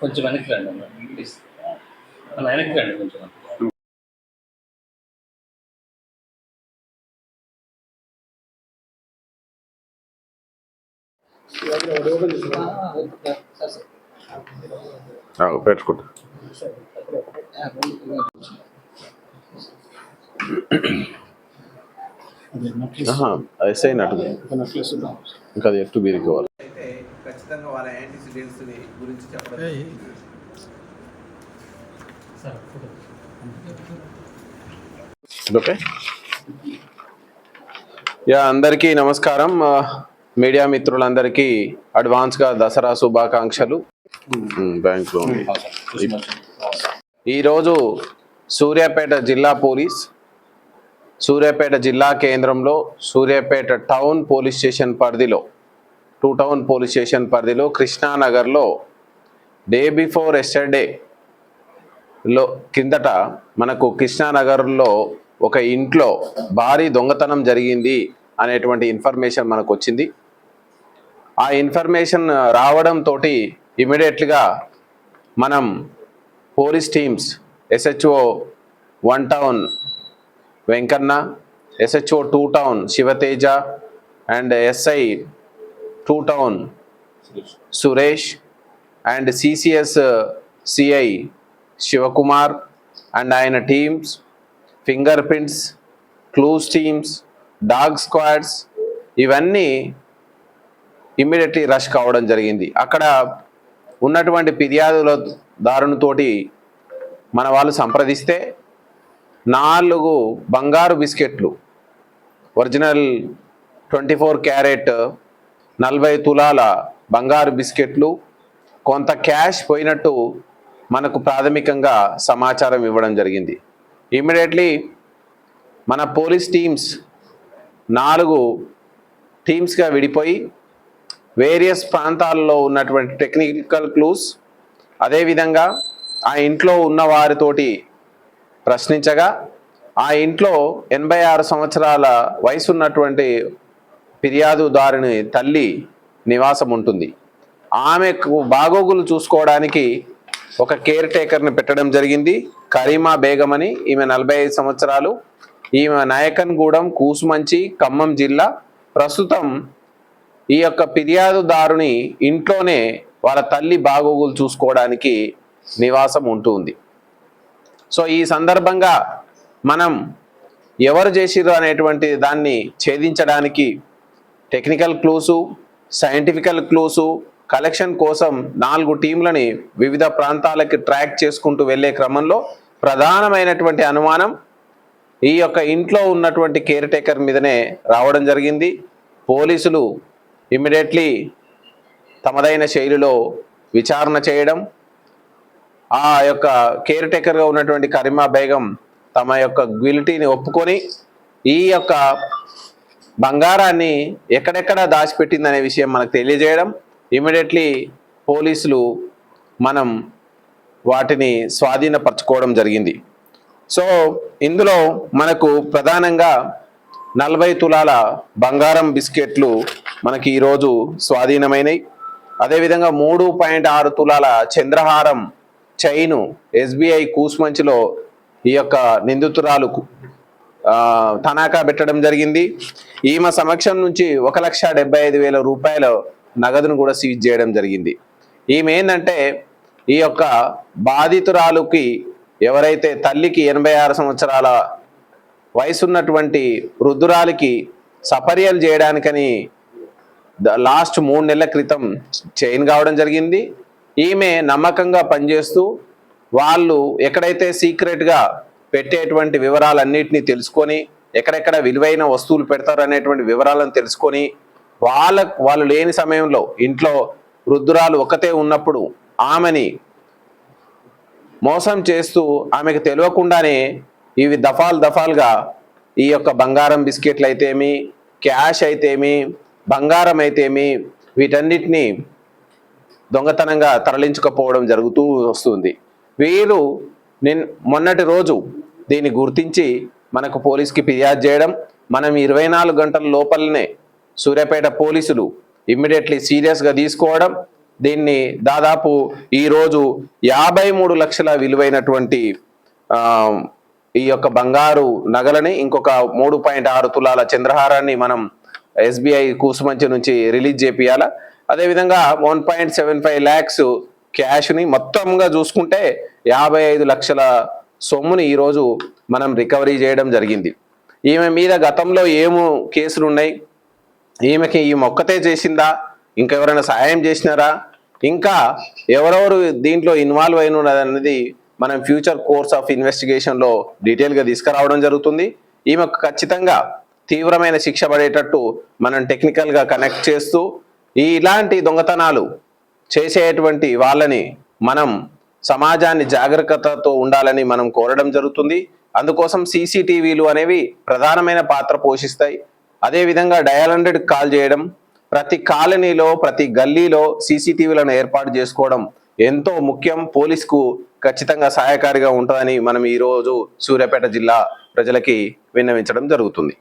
కొంచెం వెనక్కి రండి ప్లీజ్, వెనక్కి రండి కొంచెం. పెట్టుకుంటా. ఎస్ అయినట్టు ఇంకా అది ఎట్టు బీరుకోవాలి. అయితే ఖచ్చితంగా వాళ్ళ యాంటీసిడెంట్స్ గురించి చెప్పడం. ఓకే అందరికీ నమస్కారం. మీడియా మిత్రులందరికీ అడ్వాన్స్గా దసరా శుభాకాంక్షలు. బ్యాంక్లో ఈరోజు సూర్యాపేట జిల్లా పోలీస్, సూర్యాపేట జిల్లా కేంద్రంలో సూర్యాపేట టౌన్ పోలీస్ స్టేషన్ పరిధిలో, 2 టౌన్ పోలీస్ స్టేషన్ పరిధిలో కృష్ణానగర్లో డే బిఫోర్ ఎస్టర్డేలో కిందట మనకు కృష్ణానగర్లో ఒక ఇంట్లో భారీ దొంగతనం జరిగింది అనేటువంటి ఇన్ఫర్మేషన్ మనకు వచ్చింది. ఆ ఇన్ఫర్మేషన్ రావడంతో ఇమీడియట్గా మనం police teams SHO 1 town Venkanna, SHO 2 town Shivateja and SI 2 town Suresh and CCS CI Shivakumar and ఆయన teams, finger prints, clues teams, dog squads ఇవన్నీ ఇమ్మీడియట్లీ రష్ కావడం జరిగింది. అక్కడ ఉన్నటువంటి ఫిర్యాదుల దారునితోటి మన వాళ్ళు సంప్రదిస్తే 4 బంగారు బిస్కెట్లు, ఒరిజినల్ 24 క్యారెట్ 40 తులాల బంగారు బిస్కెట్లు, కొంత క్యాష్ పోయినట్టు మనకు ప్రాథమికంగా సమాచారం ఇవ్వడం జరిగింది. ఇమ్మీడియట్లీ మన పోలీస్ టీమ్స్ 4 టీమ్స్గా విడిపోయి వేరియస్ ప్రాంతాల్లో ఉన్నటువంటి టెక్నికల్ క్లూస్, అదేవిధంగా ఆ ఇంట్లో ఉన్న వారితోటి ప్రశ్నించగా ఆ ఇంట్లో 86 సంవత్సరాల వయసు ఉన్నటువంటి ఫిర్యాదుదారుని తల్లి నివాసం ఉంటుంది. ఆమెకు బాగోగులు చూసుకోవడానికి ఒక కేర్ టేకర్ని పెట్టడం జరిగింది. కరీమా బేగం అని, ఈమె 45 సంవత్సరాలు. ఈమె నాయకన్గూడెం, కూసుమంచి, ఖమ్మం జిల్లా. ప్రస్తుతం ఈ యొక్క ఫిర్యాదుదారుని ఇంట్లోనే వాళ్ళ తల్లి బాగోగులు చూసుకోవడానికి నివాసం ఉంటుంది. సో ఈ సందర్భంగా మనం ఎవరు చేసిర్రు అనేటువంటి దాన్ని ఛేదించడానికి టెక్నికల్ క్లూసు, సైంటిఫికల్ క్లూసు కలెక్షన్ కోసం 4 టీంలని వివిధ ప్రాంతాలకి ట్రాక్ చేసుకుంటూ వెళ్ళే క్రమంలో ప్రధానమైనటువంటి అనుమానం ఈ యొక్క ఇంట్లో ఉన్నటువంటి కేర్ టేకర్ మీదనే రావడం జరిగింది. పోలీసులు ఇమ్మీడియట్లీ తమదైన శైలిలో విచారణ చేయడం, ఆ యొక్క కేర్ టేకర్గా ఉన్నటువంటి కరీమా బేగం తమ యొక్క గిల్టీని ఒప్పుకొని ఈ యొక్క బంగారాన్ని ఎక్కడెక్కడ దాచిపెట్టిందనే విషయం మనకు తెలియజేయడం, ఇమ్మీడియట్లీ పోలీసులు మనం వాటిని స్వాధీనపరచుకోవడం జరిగింది. సో ఇందులో మనకు ప్రధానంగా 40 తులాల బంగారం బిస్కెట్లు మనకి ఈరోజు స్వాధీనమైనవి. అదేవిధంగా 3.6 తులాల చంద్రహారం చైను SBI కూసుమంచిలో ఈ యొక్క నిందితురాలు తనాఖా పెట్టడం జరిగింది. ఈమె సమక్షం నుంచి 1,75,000 రూపాయల నగదును కూడా సీజ్ చేయడం జరిగింది. ఈమె ఏంటంటే ఈ యొక్క బాధితురాలుకి ఎవరైతే తల్లికి 86 సంవత్సరాల వయసున్నటువంటి వృద్ధురాలికి సపర్యలు చేయడానికని లాస్ట్ 3 నెలల క్రితం చైన్ కావడం జరిగింది. ఈమె నమ్మకంగా పనిచేస్తూ వాళ్ళు ఎక్కడైతే సీక్రెట్గా పెట్టేటువంటి వివరాలన్నిటినీ తెలుసుకొని ఎక్కడెక్కడ విలువైన వస్తువులు పెడతారు అనేటువంటి వివరాలను తెలుసుకొని వాళ్ళు లేని సమయంలో ఇంట్లో వృద్ధురాలు ఒకతే ఉన్నప్పుడు ఆమెని మోసం చేస్తూ ఆమెకు తెలియకుండానే ఇవి దఫాలుగా ఈ యొక్క బంగారం బిస్కెట్లు అయితేమి, క్యాష్ అయితేమి, బంగారం అయితేమి వీటన్నిటినీ దొంగతనంగా తరలించుకపోవడం జరుగుతూ వస్తుంది. వీరు మొన్నటి రోజు దీన్ని గుర్తించి మనకు పోలీస్కి ఫిర్యాదు చేయడం, మనం 24 గంటల లోపలనే సూర్యాపేట పోలీసులు ఇమ్మీడియట్లీ సీరియస్గా తీసుకోవడం, దీన్ని దాదాపు ఈరోజు 53 లక్షల విలువైనటువంటి ఈ యొక్క బంగారు నగలని ఇంకొక 3.6 తులాల చంద్రహారాన్ని మనం SBI కూసుమంచి నుంచి రిలీజ్ చేపియాల. అదేవిధంగా 1.75 lakhs క్యాష్ని మొత్తంగా చూసుకుంటే 55 లక్షల సొమ్ముని ఈరోజు మనం రికవరీ చేయడం జరిగింది. ఈమె మీద గతంలో ఏమో కేసులు ఉన్నాయి, ఈమె ఒక్కతే చేసిందా, ఇంకెవరైనా సహాయం చేసినారా, ఇంకా ఎవరెవరు దీంట్లో ఇన్వాల్వ్ అయిన ఉన్నదన్నది మనం ఫ్యూచర్ కోర్స్ ఆఫ్ ఇన్వెస్టిగేషన్లో డీటెయిల్గా తీసుకురావడం జరుగుతుంది. ఈమెకు ఖచ్చితంగా తీవ్రమైన శిక్ష పడేటట్టు మనం టెక్నికల్గా కనెక్ట్ చేస్తూ ఇలాంటి దొంగతనాలు చేసేటువంటి వాళ్ళని మనం సమాజాన్ని జాగ్రత్తతో ఉండాలని మనం కోరడం జరుగుతుంది. అందుకోసం CCTVలు అనేవి ప్రధానమైన పాత్ర పోషిస్తాయి. అదేవిధంగా డయల్ 100 కాల్ చేయడం, ప్రతి కాలనీలో ప్రతి గల్లీలో CCTVలను ఏర్పాటు చేసుకోవడం ఎంతో ముఖ్యం. పోలీసుకు ఖచ్చితంగా సహాయకారిగా ఉంటుందని మనం ఈరోజు సూర్యాపేట జిల్లా ప్రజలకి విన్నవించడం జరుగుతుంది.